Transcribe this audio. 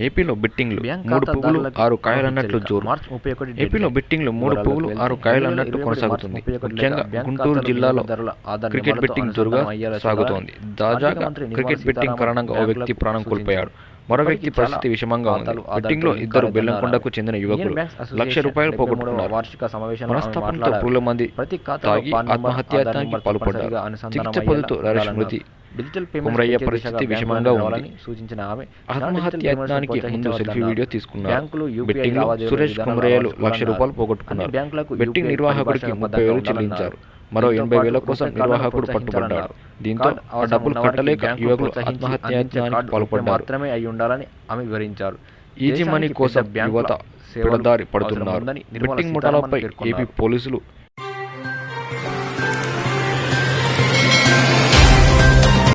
ఏపీలో బెట్టింగ్లు 3 పువ్వులు 6 కాయలన్నట్లు జోరు. ఏపీలో బెట్టింగ్లు 3 పువ్వులు 6 కాయలన్నట్టు కొనసాగుతుంది. ముఖ్యంగా గుంటూరు జిల్లాలో క్రికెట్ బెట్టింగ్ జోరుగా సాగుతోంది. తాజాగా క్రికెట్ బెట్టింగ్ కారణంగా ఓ వ్యక్తి ప్రాణం కోల్పోయాడు. మరో వ్యక్తి పరిస్థితి విషమంగా ఉంది. బెట్టింగ్లో 2 బెల్లంకొండకు చెందిన యువకులు ₹1,00,000 పోగొట్టుకున్నారు. మనస్తాపంతో పురుగుల మంది తాగి ఆత్మహత్యాయత్నానికి పాల్పడ్డారు. చికిత్స పొందుతూ నరేష్ మృతి. కుమరయ్య పరిస్థితి విషమంగా ఉంది. ఆత్మహత్యాయత్నానికి ముందు సెల్ఫీ వీడియో తీసుకున్నారు. బెట్టింగ్లో సురేష్ కుమరయ్యలు ₹1,00,000 పోగొట్టుకున్నారు. బెట్టింగ్ నిర్వాహకుడికి 30,000 చెల్లించారు. మరో 80,000 కోసం నిర్వాహకుడు పట్టుబడ్డాడు. దీంతో ఆ డబ్బులు కట్టలేక యువకులు ఆత్మహత్యాయత్నానికి పాల్పడ్డారు. ఈజీ మనీ కోసం యువత పెడదారి పడుతున్నారు. బెట్టింగ్ ముఠాలపై ఏపీ పోలీసులు